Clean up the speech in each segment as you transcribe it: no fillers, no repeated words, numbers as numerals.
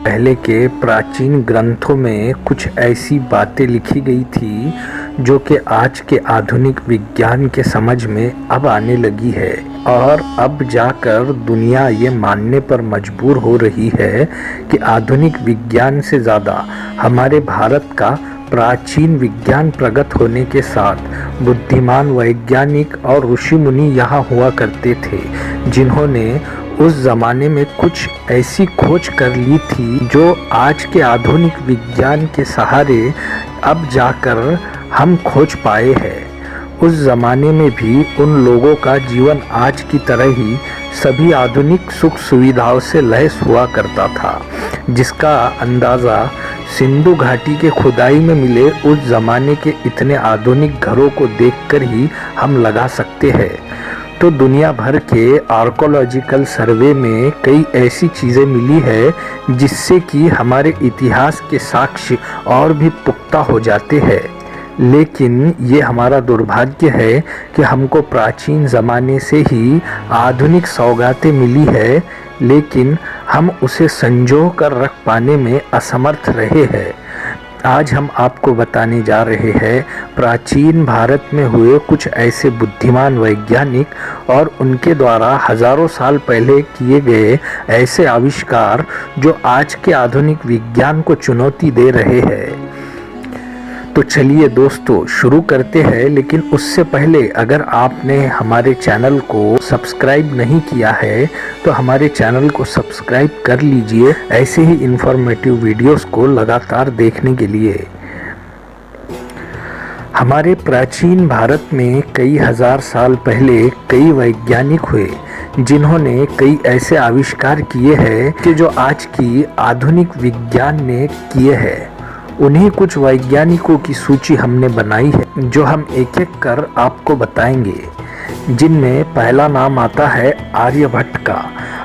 पहले के प्राचीन ग्रंथों में कुछ ऐसी बातें लिखी गई थी जो कि आज के आधुनिक विज्ञान के समझ में अब आने लगी है और अब जाकर दुनिया ये मानने पर मजबूर हो रही है कि आधुनिक विज्ञान से ज़्यादा हमारे भारत का प्राचीन विज्ञान प्रगत होने के साथ बुद्धिमान वैज्ञानिक और ऋषि मुनि यहाँ हुआ करते थे, जिन्होंने उस ज़माने में कुछ ऐसी खोज कर ली थी जो आज के आधुनिक विज्ञान के सहारे अब जाकर हम खोज पाए हैं। उस ज़माने में भी उन लोगों का जीवन आज की तरह ही सभी आधुनिक सुख सुविधाओं से लैस हुआ करता था, जिसका अंदाज़ा सिंधु घाटी के खुदाई में मिले उस ज़माने के इतने आधुनिक घरों को देखकर ही हम लगा सकते हैं। तो दुनिया भर के आर्कोलॉजिकल सर्वे में कई ऐसी चीज़ें मिली है जिससे कि हमारे इतिहास के साक्ष्य और भी पुख्ता हो जाते हैं। लेकिन ये हमारा दुर्भाग्य है कि हमको प्राचीन ज़माने से ही आधुनिक सौगातें मिली है, लेकिन हम उसे संजो कर रख पाने में असमर्थ रहे हैं। आज हम आपको बताने जा रहे हैं प्राचीन भारत में हुए कुछ ऐसे बुद्धिमान वैज्ञानिक और उनके द्वारा हजारों साल पहले किए गए ऐसे आविष्कार जो आज के आधुनिक विज्ञान को चुनौती दे रहे हैं। तो चलिए दोस्तों शुरू करते हैं, लेकिन उससे पहले अगर आपने हमारे चैनल को सब्सक्राइब नहीं किया है तो हमारे चैनल को सब्सक्राइब कर लीजिए ऐसे ही इंफॉर्मेटिव वीडियोस को लगातार देखने के लिए। हमारे प्राचीन भारत में कई हजार साल पहले कई वैज्ञानिक हुए जिन्होंने कई ऐसे आविष्कार किए हैं कि जो आज की आधुनिक विज्ञान ने किए हैं। उन्हीं कुछ वैज्ञानिकों की सूची हमने बनाई है जो हम एक एक कर आपको बताएंगे, जिनमें पहला नाम आता है आर्यभट्ट का।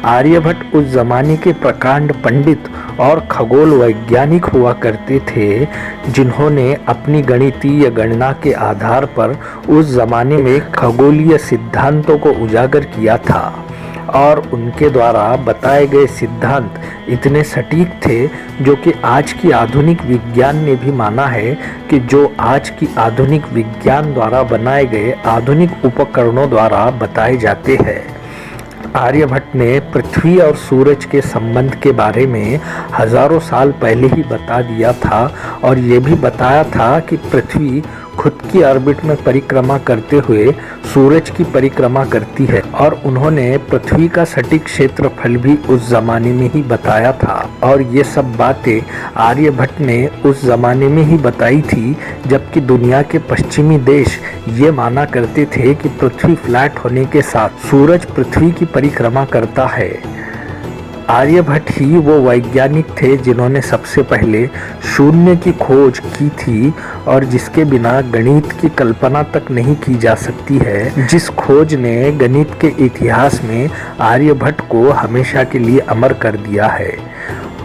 आर्यभट्ट उस जमाने के प्रकांड पंडित और खगोल वैज्ञानिक हुआ करते थे, जिन्होंने अपनी गणितीय गणना के आधार पर उस जमाने में खगोलीय सिद्धांतों को उजागर किया था और उनके द्वारा बताए गए सिद्धांत इतने सटीक थे जो कि आज की आधुनिक विज्ञान ने भी माना है कि जो आज की आधुनिक विज्ञान द्वारा बनाए गए आधुनिक उपकरणों द्वारा बताए जाते हैं। आर्यभट्ट ने पृथ्वी और सूरज के संबंध के बारे में हजारों साल पहले ही बता दिया था और ये भी बताया था कि पृथ्वी खुद की ऑर्बिट में परिक्रमा करते हुए सूरज की परिक्रमा करती है, और उन्होंने पृथ्वी का सटीक क्षेत्रफल भी उस जमाने में ही बताया था। और ये सब बातें आर्यभट्ट ने उस जमाने में ही बताई थी जबकि दुनिया के पश्चिमी देश ये माना करते थे कि पृथ्वी फ्लैट होने के साथ सूरज पृथ्वी की परिक्रमा करता है। आर्यभट्ट ही वो वैज्ञानिक थे जिन्होंने सबसे पहले शून्य की खोज की थी और जिसके बिना गणित की कल्पना तक नहीं की जा सकती है, जिस खोज ने गणित के इतिहास में आर्यभट्ट को हमेशा के लिए अमर कर दिया है।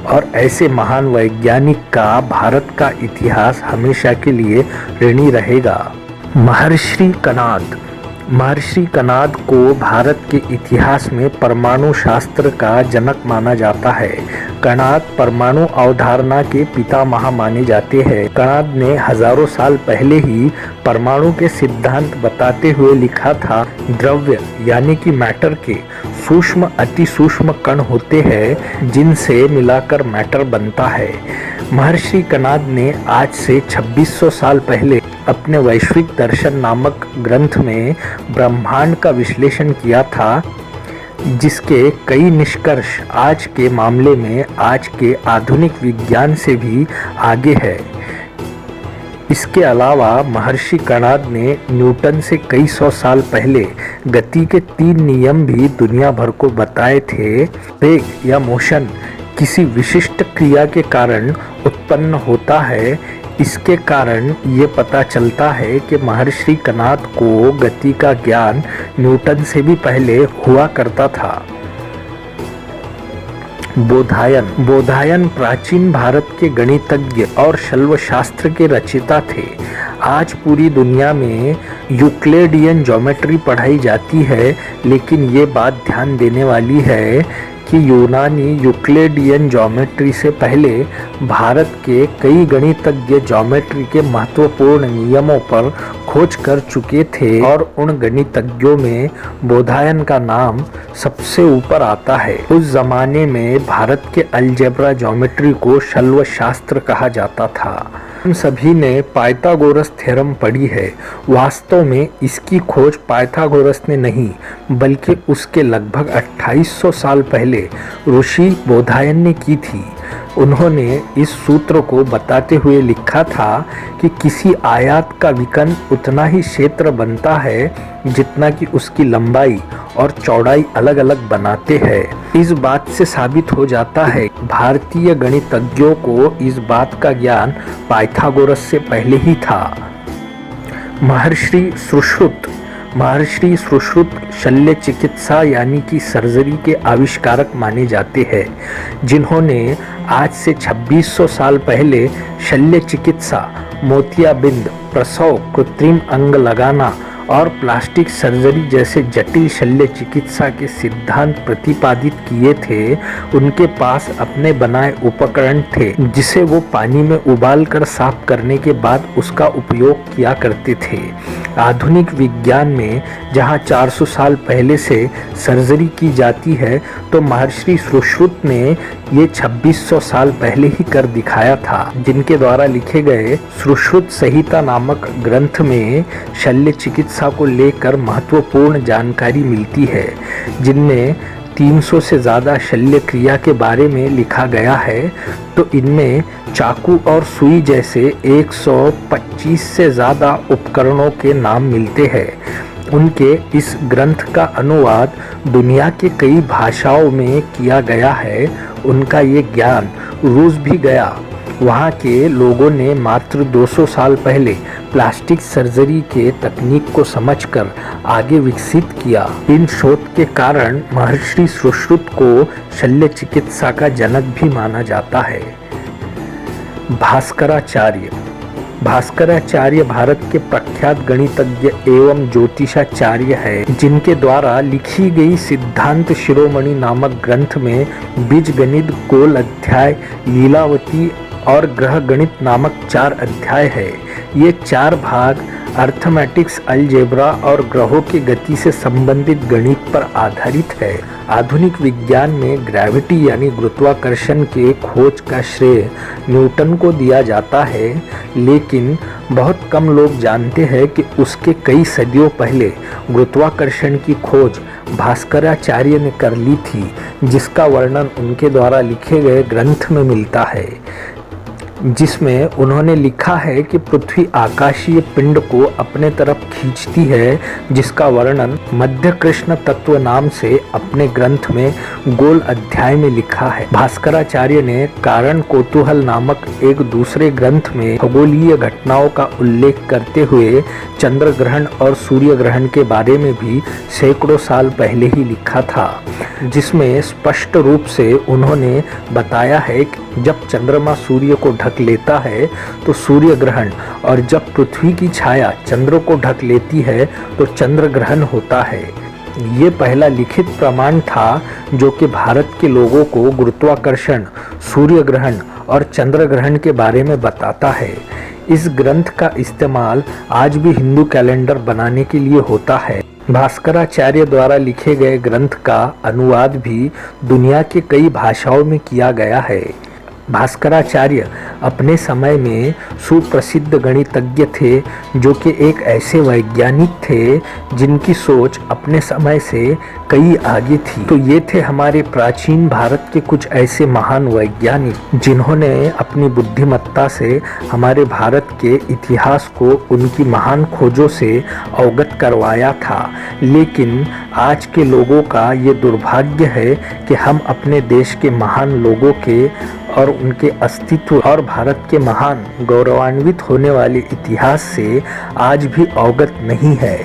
और ऐसे महान वैज्ञानिक का भारत का इतिहास हमेशा के लिए ऋणी रहेगा। महर्षि कणाद को भारत के इतिहास में परमाणु शास्त्र का जनक माना जाता है। कणाद परमाणु अवधारणा के पितामह माने जाते हैं। कणाद ने हजारों साल पहले ही परमाणु के सिद्धांत बताते हुए लिखा था, द्रव्य यानी कि मैटर के सूक्ष्म अति सूक्ष्म कण होते हैं जिनसे मिलाकर मैटर बनता है। महर्षि कणाद ने आज से 2600 साल पहले अपने वैश्विक दर्शन नामक ग्रंथ में ब्रह्मांड का विश्लेषण किया था, जिसके कई निष्कर्ष आज के मामले में आज के आधुनिक विज्ञान से भी आगे है। इसके अलावा महर्षि कणाद ने न्यूटन से कई सौ साल पहले गति के 3 नियम भी दुनिया भर को बताए थे। वेग या मोशन किसी विशिष्ट क्रिया के कारण उत्पन्न होता है। इसके कारण ये पता चलता है कि महर्षि कणाद को गति का ज्ञान न्यूटन से भी पहले हुआ करता था। बोधायन प्राचीन भारत के गणितज्ञ और शैल्व शास्त्र के रचयिता थे। आज पूरी दुनिया में यूक्लिडियन ज्योमेट्री पढ़ाई जाती है, लेकिन ये बात ध्यान देने वाली है कि कि यूनानी यूक्लिडियन ज्योमेट्री से पहले भारत के कई गणितज्ञ ज्योमेट्री के महत्वपूर्ण नियमों पर खोज कर चुके थे और उन गणितज्ञों में बोधायन का नाम सबसे ऊपर आता है। उस जमाने में भारत के अलजेब्रा ज्योमेट्री को शल्व शास्त्र कहा जाता था। हम सभी ने पाइथागोरस थ्योरम पढ़ी है। वास्तव में इसकी खोज पाइथागोरस ने नहीं बल्कि उसके लगभग 2800 साल पहले ऋषि बोधायन ने की थी। उन्होंने इस सूत्र को बताते हुए लिखा था कि किसी आयत का विकर्ण उतना ही क्षेत्र बनता है जितना कि उसकी लंबाई और चौड़ाई अलग अलग बनाते हैं। इस बात से साबित हो जाता है भारतीय गणितज्ञों को इस बात का ज्ञान पाइथागोरस से पहले ही था। महर्षि सुश्रुत शल्य चिकित्सा यानी कि सर्जरी के आविष्कारक माने जाते हैं, जिन्होंने आज से 2600 साल पहले शल्य चिकित्सा, मोतियाबिंद, प्रसव, कृत्रिम अंग लगाना और प्लास्टिक सर्जरी जैसे जटिल शल्य चिकित्सा के सिद्धांत प्रतिपादित किए थे। उनके पास अपने बनाए उपकरण थे जिसे वो पानी में उबाल कर साफ करने के बाद उसका उपयोग किया करते थे। आधुनिक विज्ञान में जहाँ 400 साल पहले से सर्जरी की जाती है, तो महर्षि सुश्रुत ने ये 2600 साल पहले ही कर दिखाया था, जिनके द्वारा लिखे गए सुश्रुत संहिता नामक ग्रंथ में शल्य चिकित्सा को लेकर महत्वपूर्ण जानकारी मिलती है, जिनमें 300 से ज़्यादा शल्य क्रिया के बारे में लिखा गया है। तो इनमें चाकू और सुई जैसे 125 से ज़्यादा उपकरणों के नाम मिलते हैं। उनके इस ग्रंथ का अनुवाद दुनिया के कई भाषाओं में किया गया है। उनका ये ज्ञान रूस भी गया। वहाँ के लोगों ने मात्र 200 साल पहले प्लास्टिक सर्जरी के तकनीक को समझकर आगे विकसित किया। इन शोध के कारण महर्षि सुश्रुत को शल्य चिकित्सा का जनक भी माना जाता है। भास्कराचार्य भारत के प्रख्यात गणितज्ञ एवं ज्योतिषाचार्य है, जिनके द्वारा लिखी गई सिद्धांत शिरोमणि नामक ग्रंथ में बीजगणित, गोल अध्याय, लीलावती और ग्रह गणित नामक 4 अध्याय है। ये 4 भाग अर्थमेटिक्स, अलजेब्रा और ग्रहों की गति से संबंधित गणित पर आधारित है। आधुनिक विज्ञान में ग्रेविटी यानी गुरुत्वाकर्षण के खोज का श्रेय न्यूटन को दिया जाता है, लेकिन बहुत कम लोग जानते हैं कि उसके कई सदियों पहले गुरुत्वाकर्षण की खोज भास्कराचार्य ने कर ली थी, जिसका वर्णन उनके द्वारा लिखे गए ग्रंथ में मिलता है, जिसमें उन्होंने लिखा है कि पृथ्वी आकाशीय पिंड को अपने तरफ खींचती है, जिसका वर्णन मध्य कृष्ण तत्व नाम से अपने ग्रंथ में गोल अध्याय में लिखा है। भास्कराचार्य ने कारण कौतूहल नामक एक दूसरे ग्रंथ में खगोलीय घटनाओं का उल्लेख करते हुए चंद्र ग्रहण और सूर्य ग्रहण के बारे में भी सैकड़ों साल पहले ही लिखा था, जिसमें स्पष्ट रूप से उन्होंने बताया है कि जब चंद्रमा सूर्य को ढक लेता है तो सूर्य ग्रहण, और जब पृथ्वी की छाया चंद्र को ढक लेती है तो चंद्र ग्रहण होता है। ये पहला लिखित प्रमाण था जो कि भारत के लोगों को गुरुत्वाकर्षण, सूर्य ग्रहण और चंद्र ग्रहण के बारे में बताता है। इस ग्रंथ का इस्तेमाल आज भी हिंदू कैलेंडर बनाने के लिए होता है। भास्कराचार्य द्वारा लिखे गए ग्रंथ का अनुवाद भी दुनिया के कई भाषाओं में किया गया है। भास्कराचार्य अपने समय में सुप्रसिद्ध गणितज्ञ थे, जो कि एक ऐसे वैज्ञानिक थे जिनकी सोच अपने समय से कई आगे थी। तो ये थे हमारे प्राचीन भारत के कुछ ऐसे महान वैज्ञानिक जिन्होंने अपनी बुद्धिमत्ता से हमारे भारत के इतिहास को उनकी महान खोजों से अवगत करवाया था। लेकिन आज के लोगों का ये दुर्भाग्य है कि हम अपने देश के महान लोगों के और उनके अस्तित्व और भारत के महान गौरवान्वित होने वाले इतिहास से आज भी अवगत नहीं है।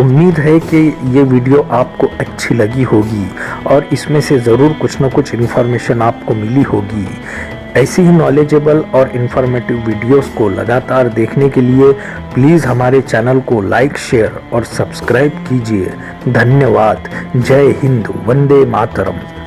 उम्मीद है कि ये वीडियो आपको अच्छी लगी होगी और इसमें से ज़रूर कुछ न कुछ इन्फॉर्मेशन आपको मिली होगी। ऐसी ही नॉलेजेबल और इन्फॉर्मेटिव वीडियोस को लगातार देखने के लिए प्लीज़ हमारे चैनल को लाइक, शेयर और सब्सक्राइब कीजिए। धन्यवाद। जय हिंद, वंदे मातरम।